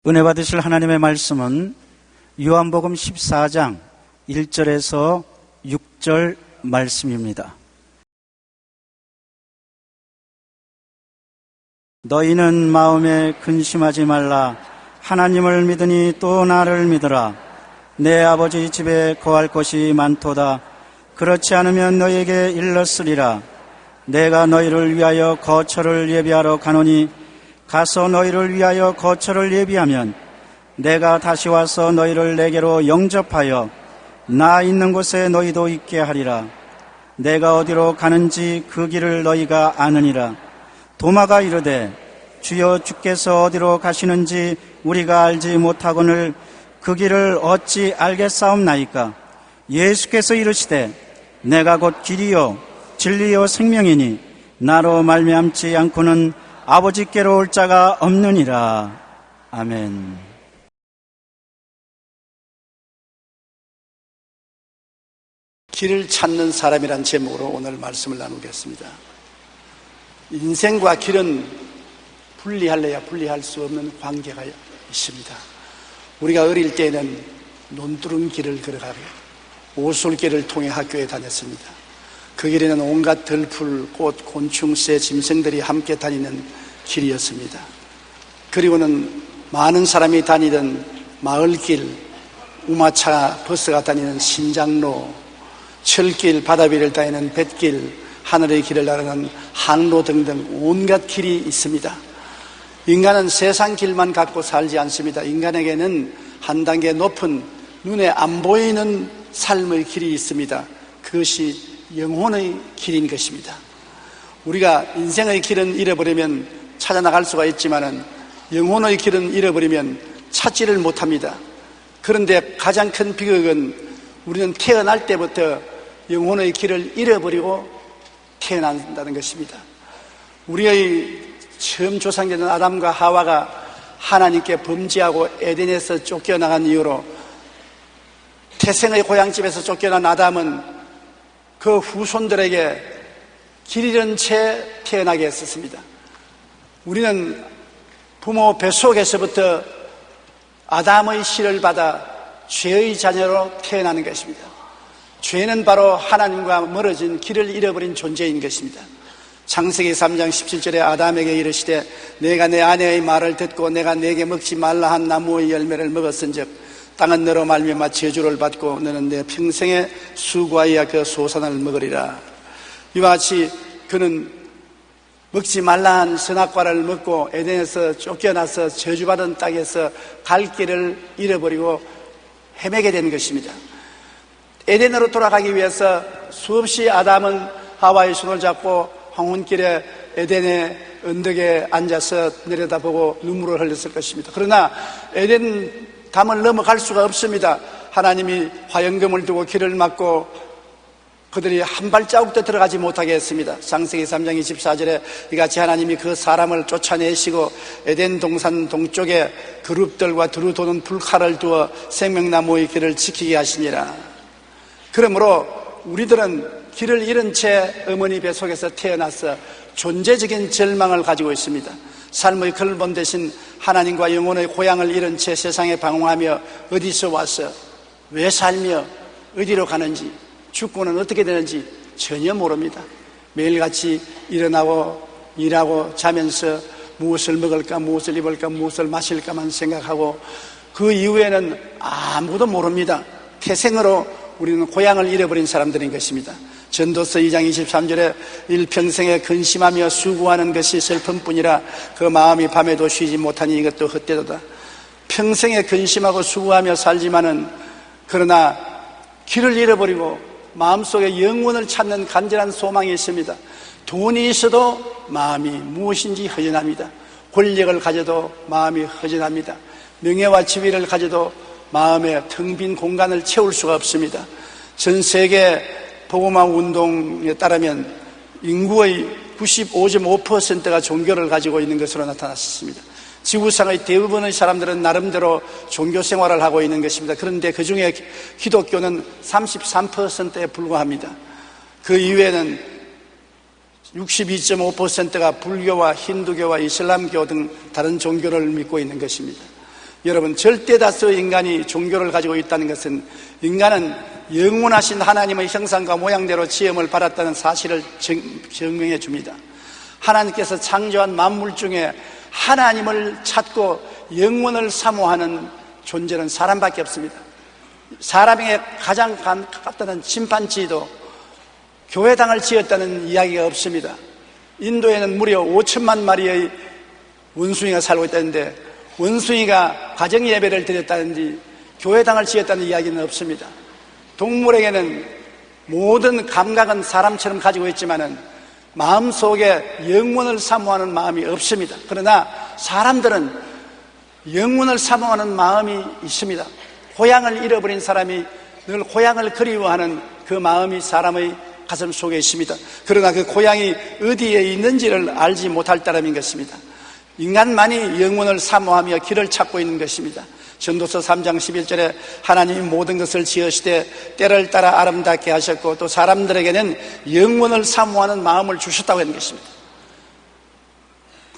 은혜 받으실 하나님의 말씀은 요한복음 14장 1절에서 6절 말씀입니다. 너희는 마음에 근심하지 말라. 하나님을 믿으니 또 나를 믿으라. 내 아버지 집에 거할 곳이 많도다. 그렇지 않으면 너희에게 일렀으리라. 내가 너희를 위하여 거처를 예비하러 가노니 가서 너희를 위하여 거처를 예비하면 내가 다시 와서 너희를 내게로 영접하여 나 있는 곳에 너희도 있게 하리라. 내가 어디로 가는지 그 길을 너희가 아느니라. 도마가 이르되 주여 주께서 어디로 가시는지 우리가 알지 못하거늘 그 길을 어찌 알겠사옵나이까. 예수께서 이르시되 내가 곧 길이요 진리요 생명이니 나로 말미암지 않고는 아버지께로 올 자가 없느니라. 아멘. 길을 찾는 사람이란 제목으로 오늘 말씀을 나누겠습니다. 인생과 길은 분리할래야 분리할 수 없는 관계가 있습니다. 우리가 어릴 때는 논두른 길을 걸어가고 오솔길을 통해 학교에 다녔습니다. 그 길에는 온갖 들풀, 꽃, 곤충, 새, 짐승들이 함께 다니는 길이었습니다. 그리고는 많은 사람이 다니던 마을길, 우마차 버스가 다니는 신장로, 철길, 바다 위를 다니는 뱃길, 하늘의 길을 나르는 항로 등등 온갖 길이 있습니다. 인간은 세상 길만 갖고 살지 않습니다. 인간에게는 한 단계 높은 눈에 안 보이는 삶의 길이 있습니다. 그것이 영혼의 길인 것입니다. 우리가 인생의 길은 잃어버리면 찾아나갈 수가 있지만은 영혼의 길은 잃어버리면 찾지를 못합니다. 그런데 가장 큰 비극은 우리는 태어날 때부터 영혼의 길을 잃어버리고 태어난다는 것입니다. 우리의 처음 조상되는 아담과 하와가 하나님께 범죄하고 에덴에서 쫓겨나간 이후로 태생의 고향집에서 쫓겨난 아담은 그 후손들에게 길 잃은 채 태어나게 했었습니다. 우리는 부모 뱃속에서부터 아담의 씨를 받아 죄의 자녀로 태어나는 것입니다. 죄는 바로 하나님과 멀어진 길을 잃어버린 존재인 것입니다. 창세기 3장 17절에 아담에게 이르시되 내가 내 아내의 말을 듣고 내가 내게 먹지 말라 한 나무의 열매를 먹었은즉 땅은 너로 말미암아 저주를 받고 너는 내 평생에 수고하여 그 소산을 먹으리라. 이와 같이 그는 먹지 말라 한 선악과를 먹고 에덴에서 쫓겨나서 저주받은 땅에서 갈 길을 잃어버리고 헤매게 된 것입니다. 에덴으로 돌아가기 위해서 수없이 아담은 하와의 손을 잡고 황혼길에 에덴의 언덕에 앉아서 내려다보고 눈물을 흘렸을 것입니다. 그러나 에덴 담을 넘어갈 수가 없습니다. 하나님이 화영금을 두고 길을 막고 그들이 한 발자국도 들어가지 못하게 했습니다. 창세기 3장 24절에 이같이 하나님이 그 사람을 쫓아내시고 에덴 동산 동쪽에 그룹들과 두루 도는 불칼을 두어 생명나무의 길을 지키게 하시니라. 그러므로 우리들은 길을 잃은 채 어머니 뱃속에서 태어나서 존재적인 절망을 가지고 있습니다. 삶의 근본 대신 하나님과 영혼의 고향을 잃은 채 세상에 방황하며 어디서 와서 왜 살며 어디로 가는지 죽고는 어떻게 되는지 전혀 모릅니다. 매일같이 일어나고 일하고 자면서 무엇을 먹을까 무엇을 입을까 무엇을 마실까만 생각하고 그 이후에는 아무도 모릅니다. 태생으로 우리는 고향을 잃어버린 사람들인 것입니다. 전도서 2장 23절에 일평생에 근심하며 수고하는 것이 슬픔뿐이라 그 마음이 밤에도 쉬지 못하니 이것도 헛되도다. 평생에 근심하고 수고하며 살지만은 그러나 길을 잃어버리고 마음속에 영원을 찾는 간절한 소망이 있습니다. 돈이 있어도 마음이 무엇인지 허전합니다. 권력을 가져도 마음이 허전합니다. 명예와 지위를 가져도 마음에 텅 빈 공간을 채울 수가 없습니다. 전 세계 복음화 운동에 따르면 인구의 95.5%가 종교를 가지고 있는 것으로 나타났습니다. 지구상의 대부분의 사람들은 나름대로 종교 생활을 하고 있는 것입니다. 그런데 그 중에 기독교는 33%에 불과합니다. 그 이외에는 62.5%가 불교와 힌두교와 이슬람교 등 다른 종교를 믿고 있는 것입니다. 여러분, 절대 다수의 인간이 종교를 가지고 있다는 것은 인간은 영원하신 하나님의 형상과 모양대로 지음을 받았다는 사실을 증명해 줍니다. 하나님께서 창조한 만물 중에 하나님을 찾고 영원을 사모하는 존재는 사람밖에 없습니다. 사람에게 가장 가깝다는 침판지도 교회당을 지었다는 이야기가 없습니다. 인도에는 무려 5천만 마리의 원숭이가 살고 있다는데 원숭이가 가정 예배를 드렸다든지 교회당을 지었다는 이야기는 없습니다. 동물에게는 모든 감각은 사람처럼 가지고 있지만은 마음속에 영원을 사모하는 마음이 없습니다. 그러나 사람들은 영원을 사모하는 마음이 있습니다. 고향을 잃어버린 사람이 늘 고향을 그리워하는 그 마음이 사람의 가슴 속에 있습니다. 그러나 그 고향이 어디에 있는지를 알지 못할 따름인 것입니다. 인간만이 영원을 사모하며 길을 찾고 있는 것입니다. 전도서 3장 11절에 하나님이 모든 것을 지으시되 때를 따라 아름답게 하셨고 또 사람들에게는 영원을 사모하는 마음을 주셨다고 하는 것입니다.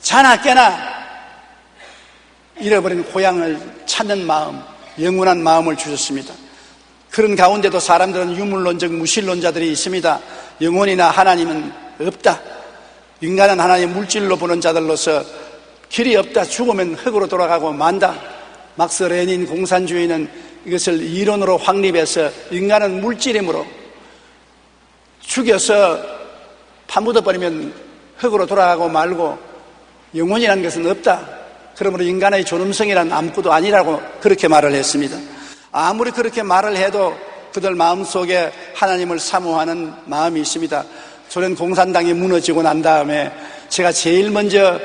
자나 깨나 잃어버린 고향을 찾는 마음, 영원한 마음을 주셨습니다. 그런 가운데도 사람들은 유물론적 무신론자들이 있습니다. 영혼이나 하나님은 없다. 인간은 하나님 물질로 보는 자들로서 길이 없다. 죽으면 흙으로 돌아가고 만다. 막스 레닌 공산주의는 이것을 이론으로 확립해서 인간은 물질이므로 죽여서 파묻어버리면 흙으로 돌아가고 말고 영혼이라는 것은 없다. 그러므로 인간의 존엄성이란 아무것도 아니라고 그렇게 말을 했습니다. 아무리 그렇게 말을 해도 그들 마음속에 하나님을 사모하는 마음이 있습니다. 소련 공산당이 무너지고 난 다음에 제가 제일 먼저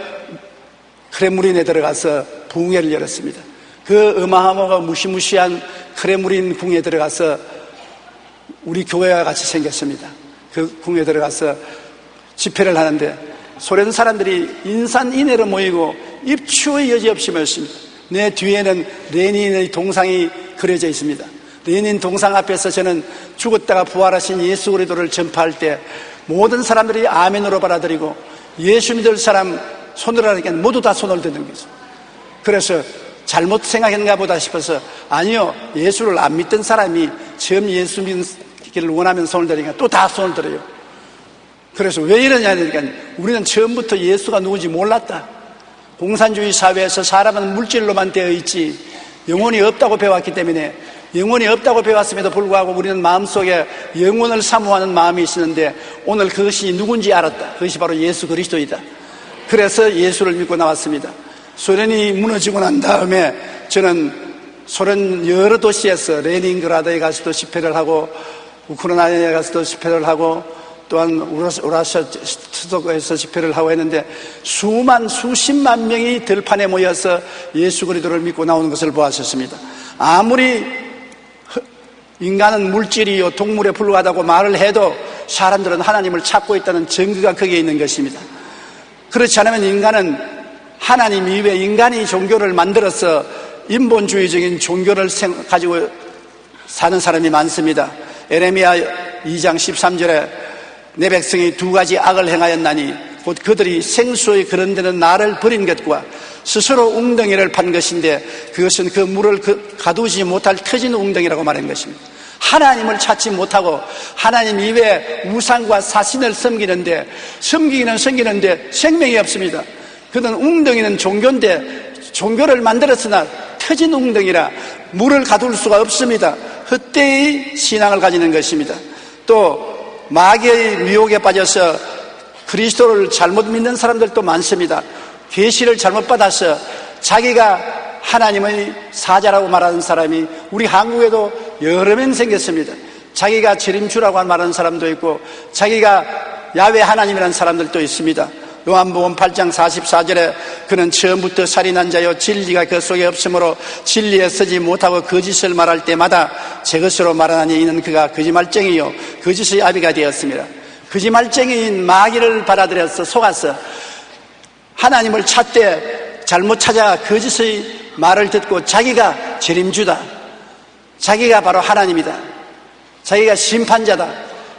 크렘린에 들어가서 부흥회를 열었습니다. 그 어마어마하고 무시무시한 크렘린 궁에 들어가서 우리 교회와 같이 생겼습니다. 그 궁에 들어가서 집회를 하는데 소련 사람들이 인산인해로 모이고 입추의 여지 없이 모였습니다. 내 뒤에는 레닌의 동상이 그려져 있습니다. 레닌 동상 앞에서 저는 죽었다가 부활하신 예수 그리스도를 전파할 때 모든 사람들이 아멘으로 받아들이고 예수 믿을 사람 손을 하니까 모두 다 손을 드는 거죠. 그래서 잘못 생각했는가 보다 싶어서 아니요, 예수를 안 믿던 사람이 처음 예수 믿기를 원하면 손을 들으니까 또 다 손을 들어요. 그래서 왜 이러냐 하니까 우리는 처음부터 예수가 누군지 몰랐다. 공산주의 사회에서 사람은 물질로만 되어 있지 영혼이 없다고 배웠기 때문에 영혼이 없다고 배웠음에도 불구하고 우리는 마음속에 영혼을 사모하는 마음이 있었는데 오늘 그것이 누군지 알았다. 그것이 바로 예수 그리스도이다. 그래서 예수를 믿고 나왔습니다. 소련이 무너지고 난 다음에 저는 소련 여러 도시에서 레닌그라드에 가서도 집회를 하고 우크라이나에 가서도 집회를 하고 또한 우라시아 수도에서 집회를 하고 했는데 수십만 명이 들판에 모여서 예수 그리스도를 믿고 나오는 것을 보았었습니다. 아무리 인간은 물질이요 동물에 불과하다고 말을 해도 사람들은 하나님을 찾고 있다는 증거가 거기에 있는 것입니다. 그렇지 않으면 인간은 하나님 이외에 인간이 종교를 만들어서 인본주의적인 종교를 가지고 사는 사람이 많습니다. 에레미야 2장 13절에 내 백성이 두 가지 악을 행하였나니 곧 그들이 생수의 그런 데는 나를 버린 것과 스스로 웅덩이를 판 것인데 그것은 그 물을 가두지 못할 터진 웅덩이라고 말한 것입니다. 하나님을 찾지 못하고 하나님 이외에 우상과 사신을 섬기는데 생명이 없습니다. 그는 웅덩이는 종교인데 종교를 만들었으나 터진 웅덩이라 물을 가둘 수가 없습니다. 헛되이 신앙을 가지는 것입니다. 또 마귀의 미혹에 빠져서 그리스도를 잘못 믿는 사람들도 많습니다. 계시를 잘못 받아서 자기가 하나님의 사자라고 말하는 사람이 우리 한국에도 여러 명 생겼습니다. 자기가 재림주라고 말하는 사람도 있고 자기가 야훼 하나님이라는 사람들도 있습니다. 요한복음 8장 44절에 그는 처음부터 살인한 자요 진리가 그 속에 없으므로 진리에 서지 못하고 거짓을 말할 때마다 제 것으로 말하나니 이는 그가 거짓말쟁이요 거짓의 아비가 되었습니다. 거짓말쟁이인 마귀를 받아들여서 속아서 하나님을 찾되 잘못 찾아 거짓의 말을 듣고 자기가 재림주다, 자기가 바로 하나님이다, 자기가 심판자다,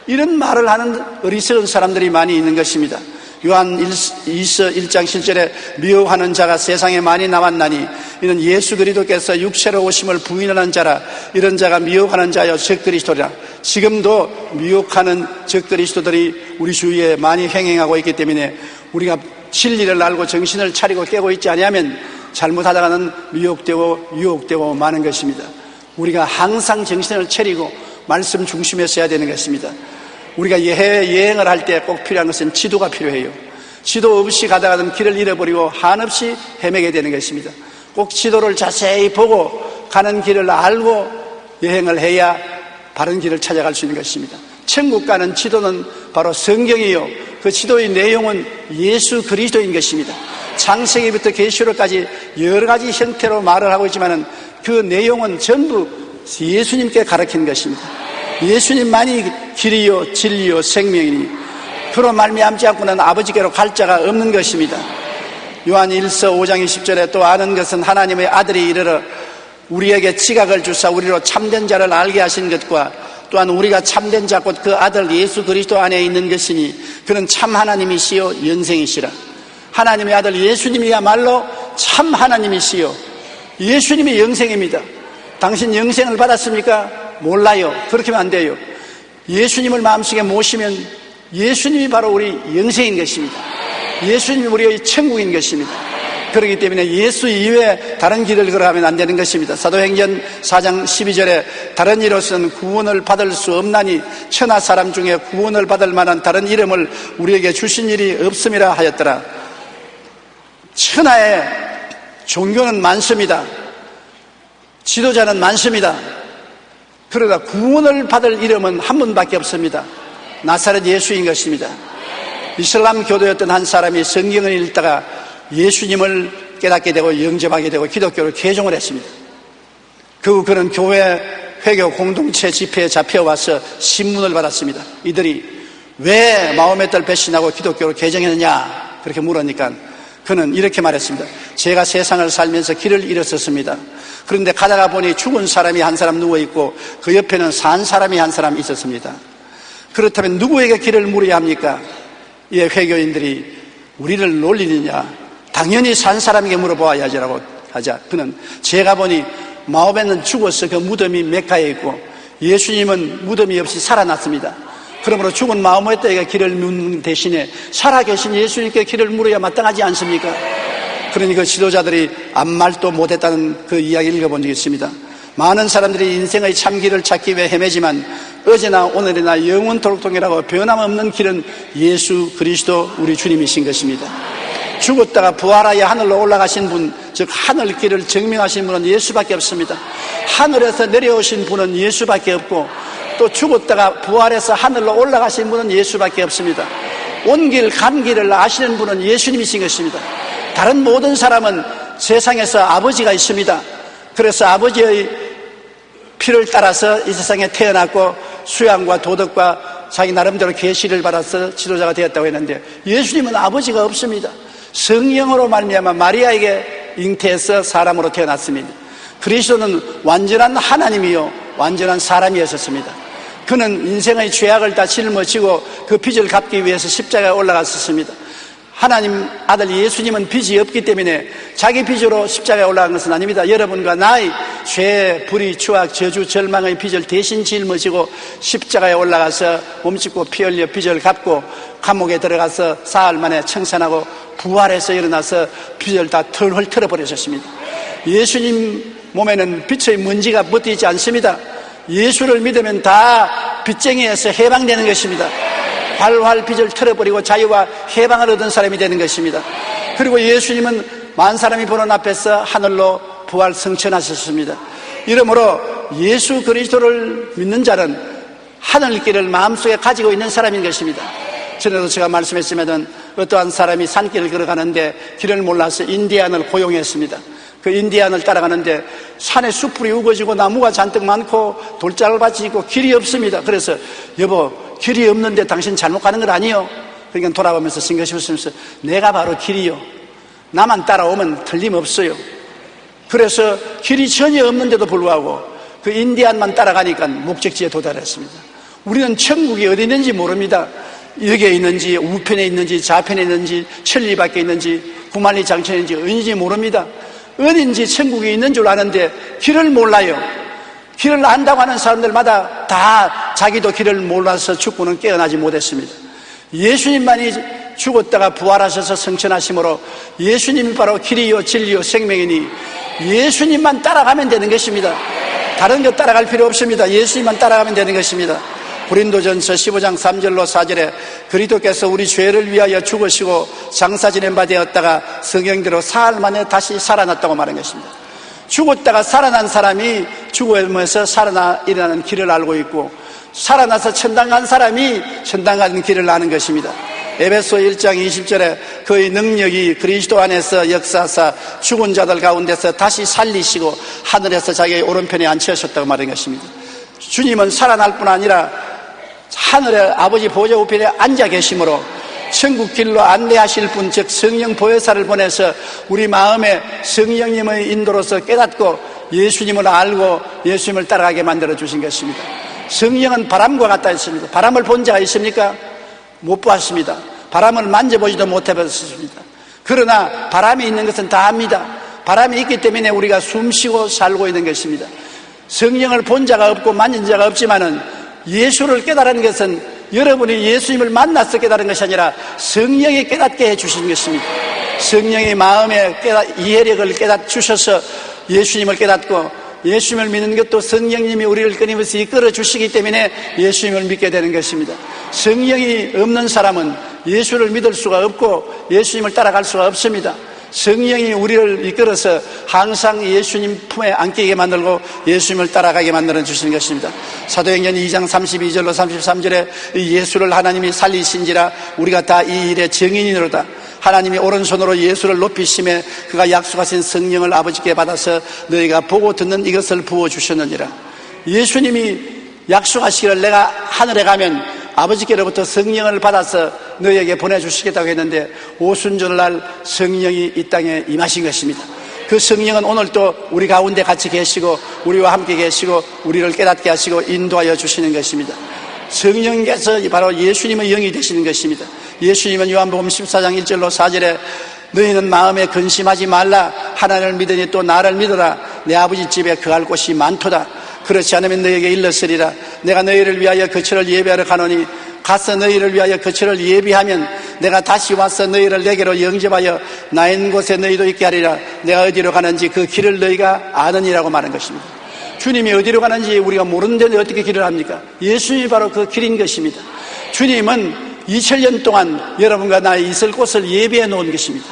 이런 말을 하는 어리석은 사람들이 많이 있는 것입니다. 요한 2서 1장 7절에 미혹하는 자가 세상에 많이 나왔나니 이는 예수 그리스도께서 육체로 오심을 부인하는 자라. 이런 자가 미혹하는 자여 적그리스도라. 지금도 미혹하는 적그리스도들이 우리 주위에 많이 행행하고 있기 때문에 우리가 진리를 알고 정신을 차리고 깨고 있지 아니하면 잘못하다가는 미혹되고 유혹되고 마는 것입니다. 우리가 항상 정신을 차리고 말씀 중심에 서야 되는 것입니다. 우리가 해외 여행을 할 때 꼭 필요한 것은 지도가 필요해요. 지도 없이 가다가는 길을 잃어버리고 한없이 헤매게 되는 것입니다. 꼭 지도를 자세히 보고 가는 길을 알고 여행을 해야 바른 길을 찾아갈 수 있는 것입니다. 천국 가는 지도는 바로 성경이요, 그 지도의 내용은 예수 그리스도인 것입니다. 창세기부터 계시록까지 여러 가지 형태로 말을 하고 있지만 그 내용은 전부 예수님께 가르치는 것입니다. 예수님만이 길이요 진리요 생명이니 그로 말미암지 않고는 아버지께로 갈 자가 없는 것입니다. 요한 1서 5장 20절에 또 아는 것은 하나님의 아들이 이르러 우리에게 지각을 주사 우리로 참된 자를 알게 하신 것과 또한 우리가 참된 자 곧 그 아들 예수 그리스도 안에 있는 것이니 그는 참 하나님이시요 영생이시라. 하나님의 아들 예수님이야말로 참 하나님이시요 예수님이 영생입니다. 당신 영생을 받았습니까? 몰라요. 그렇게 하면 안 돼요. 예수님을 마음속에 모시면 예수님이 바로 우리 영생인 것입니다. 예수님이 우리의 천국인 것입니다. 그렇기 때문에 예수 이외에 다른 길을 걸어가면 안 되는 것입니다. 사도행전 4장 12절에 다른 이로서는 구원을 받을 수 없나니 천하 사람 중에 구원을 받을 만한 다른 이름을 우리에게 주신 일이 없음이라 하였더라. 천하에 종교는 많습니다. 지도자는 많습니다. 그러나 구원을 받을 이름은 한 분밖에 없습니다. 나사렛 예수인 것입니다. 이슬람 교도였던 한 사람이 성경을 읽다가 예수님을 깨닫게 되고 영접하게 되고 기독교를 개종을 했습니다. 그는 교회 회교 공동체 집회에 잡혀와서 신문을 받았습니다. 이들이 왜 마호메트를 배신하고 기독교를 개종했느냐 그렇게 물으니까 그는 이렇게 말했습니다. 제가 세상을 살면서 길을 잃었었습니다. 그런데 가다가 보니 죽은 사람이 한 사람 누워있고 그 옆에는 산 사람이 한 사람 있었습니다. 그렇다면 누구에게 길을 물어야 합니까? 이 회교인들이 우리를 놀리느냐? 당연히 산 사람에게 물어봐야지라고 하자. 그는 제가 보니 마호메트는 죽어서 그 무덤이 메카에 있고 예수님은 무덤이 없이 살아났습니다. 그러므로 죽은 마호메트에게 길을 묻는 대신에 살아계신 예수님께 길을 물어야 마땅하지 않습니까? 그러니 그 지도자들이 아무 말도 못했다는 그 이야기를 읽어본 적이 있습니다. 많은 사람들이 인생의 참 길을 찾기 위해 헤매지만 어제나 오늘이나 영원토록 동일하고 변함없는 길은 예수 그리스도 우리 주님이신 것입니다. 죽었다가 부활하여 하늘로 올라가신 분, 즉 하늘 길을 증명하신 분은 예수밖에 없습니다. 하늘에서 내려오신 분은 예수밖에 없고 또 죽었다가 부활해서 하늘로 올라가신 분은 예수밖에 없습니다. 온 길, 간 길을 아시는 분은 예수님이신 것입니다. 다른 모든 사람은 세상에서 아버지가 있습니다. 그래서 아버지의 피를 따라서 이 세상에 태어났고 수양과 도덕과 자기 나름대로 계시를 받아서 지도자가 되었다고 했는데 예수님은 아버지가 없습니다. 성령으로 말미암아 마리아에게 잉태해서 사람으로 태어났습니다. 그리스도는 완전한 하나님이요 완전한 사람이었습니다. 그는 인생의 죄악을 다 짊어지고 그 빚을 갚기 위해서 십자가에 올라갔었습니다. 하나님 아들 예수님은 빚이 없기 때문에 자기 빚으로 십자가에 올라간 것은 아닙니다. 여러분과 나의 죄, 불의, 추악, 저주, 절망의 빚을 대신 짊어지고 십자가에 올라가서 몸짓고 피 흘려 빚을 갚고 감옥에 들어가서 사흘 만에 청산하고 부활해서 일어나서 빚을 다 털어버리셨습니다. 예수님 몸에는 빛의 먼지가 묻어있지 않습니다. 예수를 믿으면 다 빚쟁이에서 해방되는 것입니다. 활활 빚을 털어버리고 자유와 해방을 얻은 사람이 되는 것입니다. 그리고 예수님은 만 사람이 보는 앞에서 하늘로 부활 승천하셨습니다. 이러므로 예수 그리스도를 믿는 자는 하늘길을 마음속에 가지고 있는 사람인 것입니다. 전에도 제가 말씀했지만 어떠한 사람이 산길을 걸어가는데 길을 몰라서 인디안을 고용했습니다. 그 인디안을 따라가는데 산에 숲풀이 우거지고 나무가 잔뜩 많고 돌짝밭이 있고 길이 없습니다. 그래서 여보 길이 없는데 당신 잘못 가는 건 아니요? 그러니까 돌아보면서 생각해 보시면서 내가 바로 길이요. 나만 따라오면 틀림없어요. 그래서 길이 전혀 없는데도 불구하고 그 인디안만 따라가니까 목적지에 도달했습니다. 우리는 천국이 어디 있는지 모릅니다. 여기에 있는지 우편에 있는지 좌편에 있는지 천리 밖에 있는지 구만리 장천에 있는지 어딘지 모릅니다. 어딘지 천국에 있는 줄 아는데 길을 몰라요. 길을 안다고 하는 사람들마다 다 자기도 길을 몰라서 죽고는 깨어나지 못했습니다. 예수님만이 죽었다가 부활하셔서 성천하심으로 예수님이 바로 길이요 진리요 생명이니 예수님만 따라가면 되는 것입니다. 다른 것 따라갈 필요 없습니다. 예수님만 따라가면 되는 것입니다. 고린도전서 15장 3절로 4절에 그리스도께서 우리 죄를 위하여 죽으시고 장사 지낸 바 되었다가 성경대로 사흘 만에 다시 살아났다고 말한 것입니다. 죽었다가 살아난 사람이 죽으면서 살아나 일어나는 길을 알고 있고, 살아나서 천당 간 사람이 천당 가는 길을 아는 것입니다. 에베소 1장 20절에 그의 능력이 그리스도 안에서 역사하사 죽은 자들 가운데서 다시 살리시고 하늘에서 자기의 오른편에 앉히셨다고 말한 것입니다. 주님은 살아날 뿐 아니라 하늘의 아버지 보좌 우편에 앉아 계심으로 천국 길로 안내하실 분, 즉 성령 보혜사를 보내서 우리 마음에 성령님의 인도로서 깨닫고 예수님을 알고 예수님을 따라가게 만들어 주신 것입니다. 성령은 바람과 같다 했습니다. 바람을 본 자가 있습니까? 못 보았습니다. 바람을 만져보지도 못해봤습니다. 그러나 바람이 있는 것은 다 압니다. 바람이 있기 때문에 우리가 숨쉬고 살고 있는 것입니다. 성령을 본 자가 없고 만진 자가 없지만은 예수를 깨달은 것은 여러분이 예수님을 만나서 깨달은 것이 아니라 성령이 깨닫게 해주신 것입니다. 성령의 마음에 이해력을 깨닫주셔서 예수님을 깨닫고, 예수님을 믿는 것도 성령님이 우리를 끊임없이 이끌어 주시기 때문에 예수님을 믿게 되는 것입니다. 성령이 없는 사람은 예수를 믿을 수가 없고 예수님을 따라갈 수가 없습니다. 성령이 우리를 이끌어서 항상 예수님 품에 안기게 만들고 예수님을 따라가게 만들어 주시는 것입니다. 사도행전 2장 32절로 33절에 예수를 하나님이 살리신지라 우리가 다 이 일의 증인이로다. 하나님이 오른손으로 예수를 높이심에 그가 약속하신 성령을 아버지께 받아서 너희가 보고 듣는 이것을 부어주셨느니라. 예수님이 약속하시기를 내가 하늘에 가면 아버지께로부터 성령을 받아서 너희에게 보내주시겠다고 했는데 오순절날 성령이 이 땅에 임하신 것입니다. 그 성령은 오늘도 우리 가운데 같이 계시고 우리와 함께 계시고 우리를 깨닫게 하시고 인도하여 주시는 것입니다. 성령께서 바로 예수님의 영이 되시는 것입니다. 예수님은 요한복음 14장 1절로 4절에 너희는 마음에 근심하지 말라. 하나님을 믿으니 또 나를 믿어라. 내 아버지 집에 거할 곳이 많도다. 그렇지 않으면 너희에게 일렀으리라. 내가 너희를 위하여 거처를 예비하러 가노니 가서 너희를 위하여 거처를 예비하면 내가 다시 와서 너희를 내게로 영접하여 나 있는 곳에 너희도 있게 하리라. 내가 어디로 가는지 그 길을 너희가 아느니라고 말한 것입니다. 주님이 어디로 가는지 우리가 모르는데 어떻게 길을 합니까? 예수님이 바로 그 길인 것입니다. 주님은 2000년 동안 여러분과 나 있을 곳을 예비해 놓은 것입니다.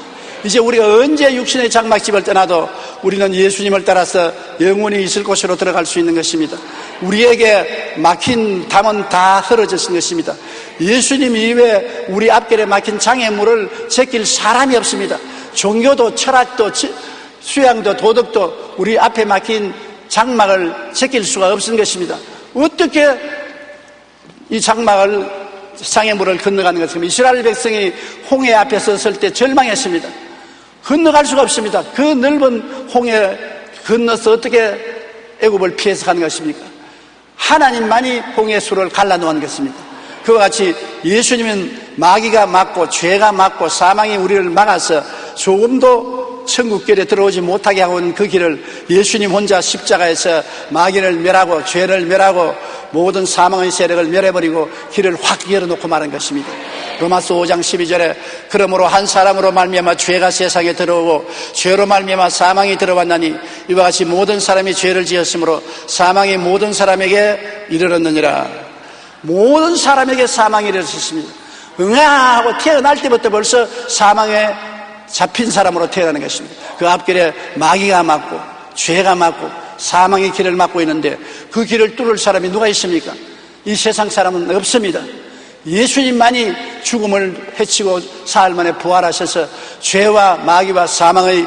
이제 우리가 언제 육신의 장막집을 떠나도 우리는 예수님을 따라서 영원히 있을 곳으로 들어갈 수 있는 것입니다. 우리에게 막힌 담은 다 헐어졌은 것입니다. 예수님 이외에 우리 앞길에 막힌 장애물을 제낄 사람이 없습니다. 종교도 철학도 수양도 도덕도 우리 앞에 막힌 장막을 제낄 수가 없는 것입니다. 어떻게 이 장애물을 건너가는 것입니까? 이스라엘 백성이 홍해 앞에 섰을 때 절망했습니다. 건너갈 수가 없습니다. 그 넓은 홍해 건너서 어떻게 애굽을 피해서 가는 것입니까? 하나님만이 홍해 수를 갈라놓은 것입니다. 그와 같이 예수님은 마귀가 막고 죄가 막고 사망이 우리를 막아서 조금도 천국길에 들어오지 못하게 하고 있는 그 길을 예수님 혼자 십자가에서 마귀를 멸하고 죄를 멸하고 모든 사망의 세력을 멸해버리고 길을 확 열어놓고 말한 것입니다. 로마서 5장 12절에 그러므로 한 사람으로 말미암아 죄가 세상에 들어오고 죄로 말미암아 사망이 들어왔나니 이와 같이 모든 사람이 죄를 지었으므로 사망이 모든 사람에게 이르렀느니라. 모든 사람에게 사망이 이르렀습니다. 응아하고 태어날 때부터 벌써 사망에 잡힌 사람으로 태어나는 것입니다. 그 앞길에 마귀가 막고 죄가 막고 사망의 길을 막고 있는데 그 길을 뚫을 사람이 누가 있습니까? 이 세상 사람은 없습니다. 예수님만이 죽음을 해치고 사흘 만에 부활하셔서 죄와 마귀와 사망의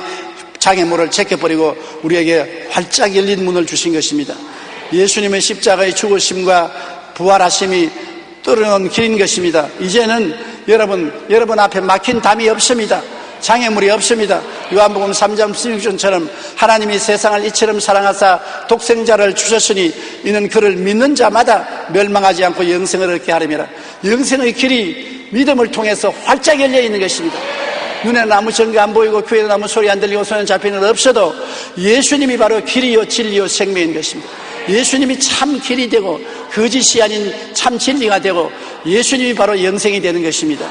장애물을 제껴버리고 우리에게 활짝 열린 문을 주신 것입니다. 예수님의 십자가의 죽으심과 부활하심이 뚫어놓은 길인 것입니다. 이제는 여러분 앞에 막힌 담이 없습니다. 장애물이 없습니다. 요한복음 3장 16절처럼 하나님이 세상을 이처럼 사랑하사 독생자를 주셨으니 이는 그를 믿는 자마다 멸망하지 않고 영생을 얻게 하림이라. 영생의 길이 믿음을 통해서 활짝 열려 있는 것입니다. 눈에는 아무 전가 안 보이고 귀에는 아무 소리 안 들리고 손에 잡히는 것 없어도 예수님이 바로 길이요 진리요 생명인 것입니다. 예수님이 참 길이 되고 거짓이 아닌 참 진리가 되고 예수님이 바로 영생이 되는 것입니다.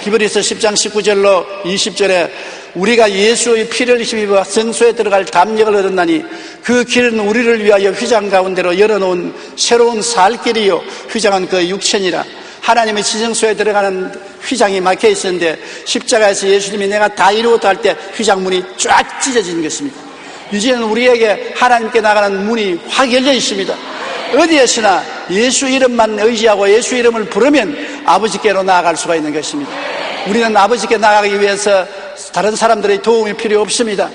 히브리서 10장 19절로 20절에 우리가 예수의 피를 힘입어 성소에 들어갈 담력을 얻었나니 그 길은 우리를 위하여 휘장 가운데로 열어놓은 새로운 살 길이요 휘장은 그 육천이라. 하나님의 지성소에 들어가는 휘장이 막혀 있었는데 십자가에서 예수님이 내가 다 이루었다 할 때 휘장문이 쫙 찢어지는 것입니다. 이제는 우리에게 하나님께 나가는 문이 확 열려 있습니다. 어디에서나 예수 이름만 의지하고 예수 이름을 부르면 아버지께로 나아갈 수가 있는 것입니다. 우리는 아버지께 나아가기 위해서 다른 사람들의 도움이 필요 없습니다.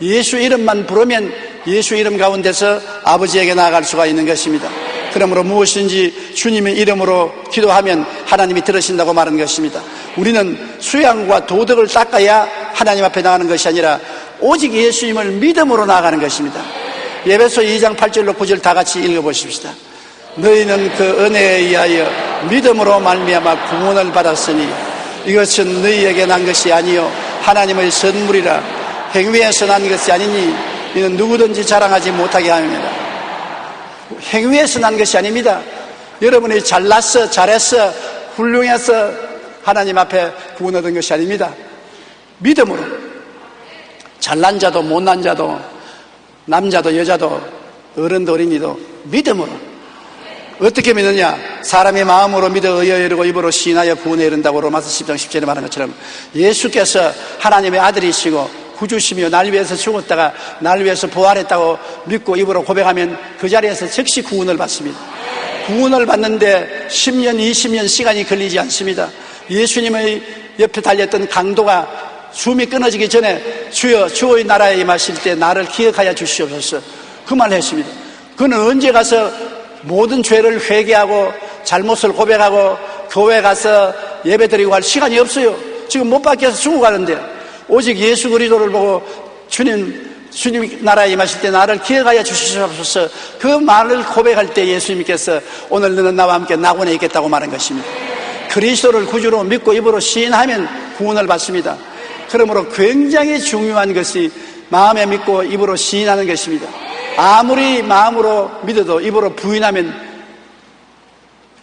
예수 이름만 부르면 예수 이름 가운데서 아버지에게 나아갈 수가 있는 것입니다. 그러므로 무엇인지 주님의 이름으로 기도하면 하나님이 들으신다고 말하는 것입니다. 우리는 수양과 도덕을 닦아야 하나님 앞에 나가는 것이 아니라 오직 예수님을 믿음으로 나아가는 것입니다. 에베소 2장 8절로 9절 다 같이 읽어보십시다. 너희는 그 은혜에 의하여 믿음으로 말미암아 구원을 받았으니 이것은 너희에게 난 것이 아니요 하나님의 선물이라. 행위에서 난 것이 아니니 이는 누구든지 자랑하지 못하게 합니다. 행위에서 난 것이 아닙니다. 여러분이 잘났어, 잘했어, 훌륭해서 하나님 앞에 구원 얻은 것이 아닙니다. 믿음으로. 잘난 자도 못난 자도 남자도 여자도 어른도 어린이도 믿음으로. 어떻게 믿느냐? 사람이 마음으로 믿어 의에 이르고 입으로 시인하여 구원에 이른다고 로마서 10장 10절에 말한 것처럼 예수께서 하나님의 아들이시고 구주시며 날 위해서 죽었다가 날 위해서 부활했다고 믿고 입으로 고백하면 그 자리에서 즉시 구원을 받습니다. 구원을 받는데 10년 20년 시간이 걸리지 않습니다. 예수님의 옆에 달렸던 강도가 숨이 끊어지기 전에 주여 주의 나라에 임하실 때 나를 기억하여 주시옵소서 그 말을 했습니다. 그는 언제 가서 모든 죄를 회개하고 잘못을 고백하고 교회 가서 예배드리고 할 시간이 없어요. 지금 못 박혀서 죽어가는데 오직 예수 그리스도를 보고 주님 나라에 임하실 때 나를 기억하여 주시옵소서 그 말을 고백할 때 예수님께서 오늘 너는 나와 함께 낙원에 있겠다고 말한 것입니다. 그리스도를 구주로 믿고 입으로 시인하면 구원을 받습니다. 그러므로 굉장히 중요한 것이 마음에 믿고 입으로 시인하는 것입니다. 아무리 마음으로 믿어도 입으로 부인하면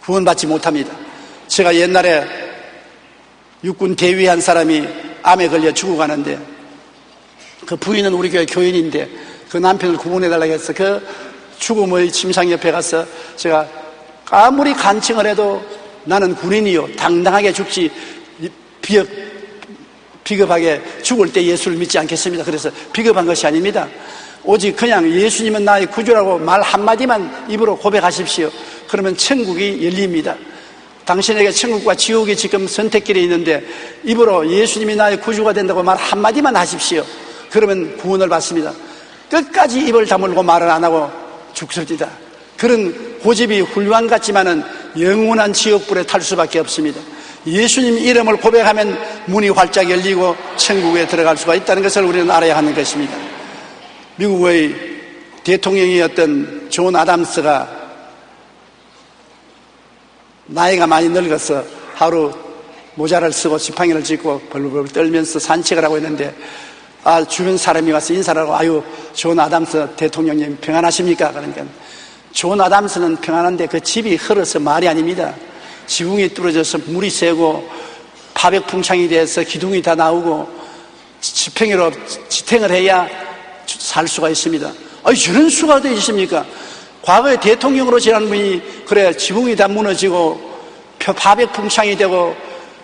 구원받지 못합니다. 제가 옛날에 육군 대위 한 사람이 암에 걸려 죽어가는데 그 부인은 우리 교회 교인인데 그 남편을 구원해달라고 해서 그 죽음의 침상 옆에 가서 제가 아무리 간청을 해도 나는 군인이요 당당하게 죽지 비겁하게 죽을 때 예수를 믿지 않겠습니다. 그래서 비겁한 것이 아닙니다. 오직 그냥 예수님은 나의 구주라고 말 한마디만 입으로 고백하십시오. 그러면 천국이 열립니다. 당신에게 천국과 지옥이 지금 선택길에 있는데 입으로 예수님이 나의 구주가 된다고 말 한마디만 하십시오. 그러면 구원을 받습니다. 끝까지 입을 다물고 말을 안 하고 죽습니다. 그런 고집이 훌륭한 것 같지만은 영원한 지옥불에 탈 수밖에 없습니다. 예수님 이름을 고백하면 문이 활짝 열리고 천국에 들어갈 수가 있다는 것을 우리는 알아야 하는 것입니다. 미국의 대통령이었던 존 아담스가 나이가 많이 늙어서 하루 모자를 쓰고 지팡이를 짚고 벌벌 떨면서 산책을 하고 있는데 주변 사람이 와서 인사를 하고 아유 존 아담스 대통령님 평안하십니까? 그러니까 존 아담스는 평안한데 그 집이 헐어서 말이 아닙니다. 지붕이 뚫어져서 물이 새고 파백풍창이 돼서 기둥이 다 나오고 지팽이로 지탱을 해야 살 수가 있습니다. 아니 저런 수가 어디 있습니까? 과거에 대통령으로 지난 분이 그래 지붕이 다 무너지고 파백풍창이 되고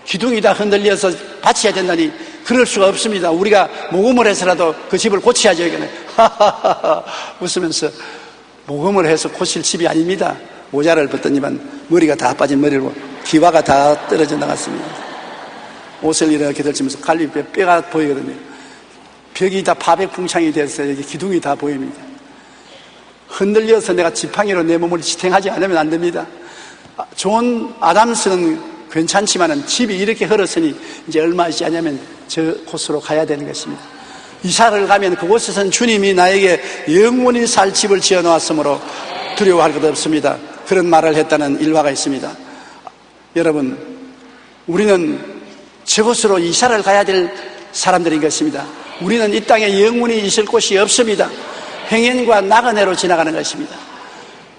기둥이 다 흔들려서 바쳐야 된다니 그럴 수가 없습니다. 우리가 모금을 해서라도 그 집을 고쳐야죠. 이거는 하하하 웃으면서 모금을 해서 고칠 집이 아닙니다. 모자를 벗더니만 머리가 다 빠진 머리로 기와가 다 떨어져 나갔습니다. 옷을 이렇게 덜치면서 갈비뼈 뼈가 보이거든요. 벽이 다 파백풍창이 돼서 여기 기둥이 다 보입니다. 흔들려서 내가 지팡이로 내 몸을 지탱하지 않으면 안 됩니다. 존 아담스는 괜찮지만은 집이 이렇게 흘렀으니 이제 얼마 있지 않냐면 저 곳으로 가야 되는 것입니다. 이사를 가면 그곳에서는 주님이 나에게 영원히 살 집을 지어 놓았으므로 두려워할 것 없습니다. 그런 말을 했다는 일화가 있습니다. 여러분, 우리는 저곳으로 이사를 가야 될 사람들인 것입니다. 우리는 이 땅에 영원히 있을 곳이 없습니다. 행연과 나그네로 지나가는 것입니다.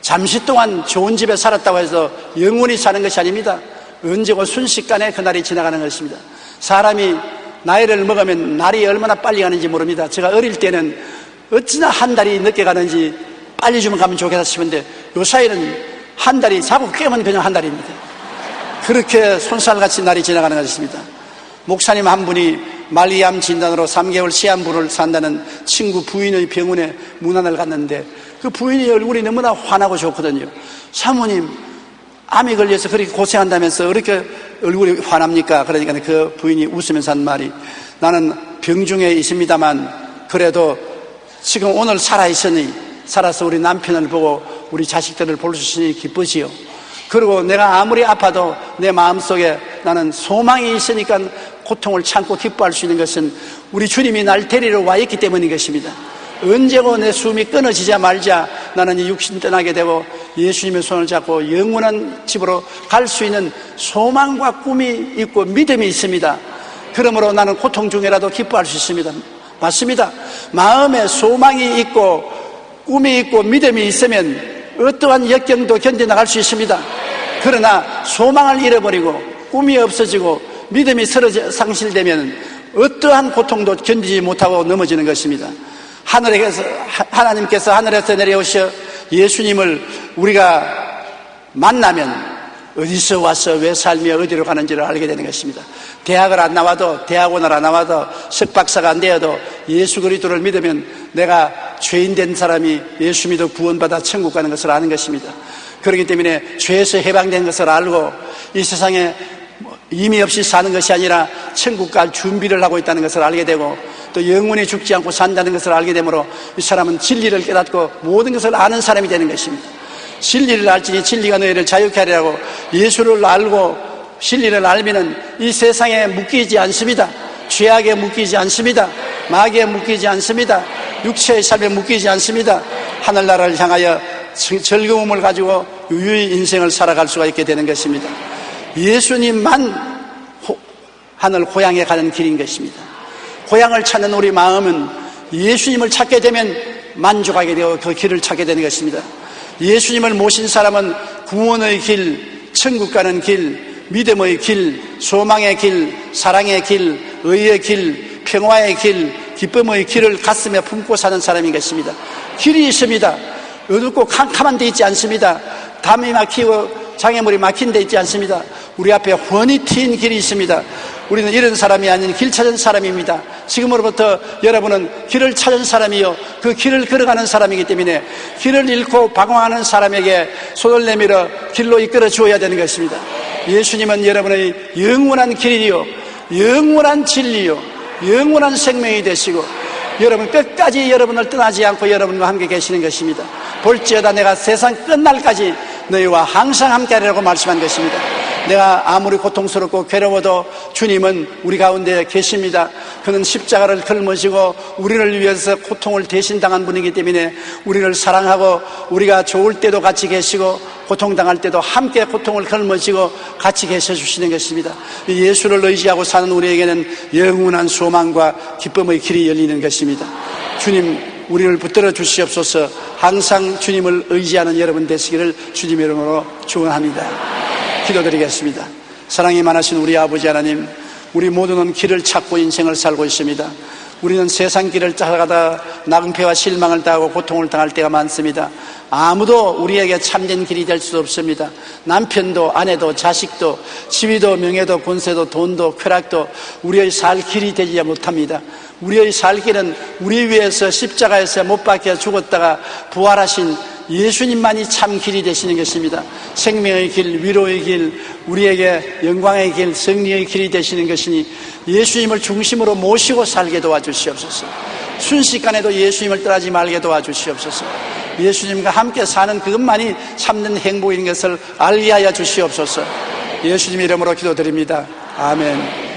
잠시 동안 좋은 집에 살았다고 해서 영원히 사는 것이 아닙니다. 언제고 순식간에 그날이 지나가는 것입니다. 사람이 나이를 먹으면 날이 얼마나 빨리 가는지 모릅니다. 제가 어릴 때는 어찌나 한 달이 늦게 가는지 빨리 좀 가면 좋겠다 싶은데 요 사이는 한 달이 자고 깨면 그냥 한 달입니다. 그렇게 손살같이 날이 지나가는 것입니다. 목사님 한 분이 말기암 진단으로 3개월 시한부를 산다는 친구 부인의 병원에 문안을 갔는데 그 부인이 얼굴이 너무나 환하고 좋거든요. 사모님, 암이 걸려서 그렇게 고생한다면서 그렇게 얼굴이 환합니까? 그러니까 그 부인이 웃으면서 한 말이, 나는 병중에 있습니다만 그래도 지금 오늘 살아서 우리 남편을 보고 우리 자식들을 볼 수 있으니 기쁘지요. 그리고 내가 아무리 아파도 내 마음속에 나는 소망이 있으니까 고통을 참고 기뻐할 수 있는 것은 우리 주님이 날 데리러 와 있기 때문인 것입니다. 언제고 내 숨이 끊어지자 말자 나는 이 육신 떠나게 되고 예수님의 손을 잡고 영원한 집으로 갈 수 있는 소망과 꿈이 있고 믿음이 있습니다. 그러므로 나는 고통 중에라도 기뻐할 수 있습니다. 맞습니다. 마음에 소망이 있고 꿈이 있고 믿음이 있으면 어떠한 역경도 견뎌나갈 수 있습니다. 그러나 소망을 잃어버리고 꿈이 없어지고 믿음이 상실되면 어떠한 고통도 견디지 못하고 넘어지는 것입니다. 하나님께서 하늘에서 내려오셔 예수님을 우리가 만나면 어디서 와서 왜 살며 어디로 가는지를 알게 되는 것입니다. 대학을 안 나와도, 대학원을 안 나와도, 석박사가 안 되어도 예수 그리스도를 믿으면 내가 죄인 된 사람이 예수 믿어 구원받아 천국 가는 것을 아는 것입니다. 그렇기 때문에 죄에서 해방된 것을 알고 이 세상에 의미 없이 사는 것이 아니라 천국 갈 준비를 하고 있다는 것을 알게 되고 또 영원히 죽지 않고 산다는 것을 알게 되므로 이 사람은 진리를 깨닫고 모든 것을 아는 사람이 되는 것입니다. 진리를 알지니 진리가 너희를 자유케 하리라고 예수를 알고 진리를 알면은 이 세상에 묶이지 않습니다. 죄악에 묶이지 않습니다. 마귀에 묶이지 않습니다. 육체의 삶에 묶이지 않습니다. 하늘나라를 향하여 즐거움을 가지고 유유히 인생을 살아갈 수가 있게 되는 것입니다. 예수님만 하늘 고향에 가는 길인 것입니다. 고향을 찾는 우리 마음은 예수님을 찾게 되면 만족하게 되어 그 길을 찾게 되는 것입니다. 예수님을 모신 사람은 구원의 길, 천국 가는 길, 믿음의 길, 소망의 길, 사랑의 길, 의의 길, 평화의 길, 기쁨의 길을 가슴에 품고 사는 사람인 것입니다. 길이 있습니다. 어둡고 캄캄한 데 있지 않습니다. 담이 막히고 장애물이 막힌 데 있지 않습니다. 우리 앞에 훤히 트인 길이 있습니다. 우리는 이런 사람이 아닌 길 찾은 사람입니다. 지금으로부터 여러분은 길을 찾은 사람이요 그 길을 걸어가는 사람이기 때문에 길을 잃고 방황하는 사람에게 손을 내밀어 길로 이끌어 주어야 되는 것입니다. 예수님은 여러분의 영원한 길이요 영원한 진리요 영원한 생명이 되시고 여러분 끝까지 여러분을 떠나지 않고 여러분과 함께 계시는 것입니다. 볼지어다 내가 세상 끝날까지 너희와 항상 함께하리라고 말씀한 것입니다. 내가 아무리 고통스럽고 괴로워도 주님은 우리 가운데 계십니다. 그는 십자가를 짊어지고 우리를 위해서 고통을 대신 당한 분이기 때문에 우리를 사랑하고 우리가 좋을 때도 같이 계시고 고통당할 때도 함께 고통을 짊어지고 같이 계셔 주시는 것입니다. 예수를 의지하고 사는 우리에게는 영원한 소망과 기쁨의 길이 열리는 것입니다. 주님 우리를 붙들어 주시옵소서. 항상 주님을 의지하는 여러분 되시기를 주님의 이름으로 축원합니다. 기도드리겠습니다. 사랑이 많으신 우리 아버지 하나님, 우리 모두는 길을 찾고 인생을 살고 있습니다. 우리는 세상 길을 따라가다 낭패와 실망을 당하고 고통을 당할 때가 많습니다. 아무도 우리에게 참된 길이 될 수 없습니다. 남편도 아내도 자식도 지위도 명예도 권세도 돈도 쾌락도 우리의 살 길이 되지 못합니다. 우리의 살 길은 우리 위해서 십자가에서 못 박혀 죽었다가 부활하신 예수님만이 참 길이 되시는 것입니다. 생명의 길, 위로의 길, 우리에게 영광의 길, 승리의 길이 되시는 것이니 예수님을 중심으로 모시고 살게 도와주시옵소서. 순식간에도 예수님을 떠나지 말게 도와주시옵소서. 예수님과 함께 사는 그것만이 참는 행복인 것을 알게 하여 주시옵소서. 예수님 이름으로 기도드립니다. 아멘.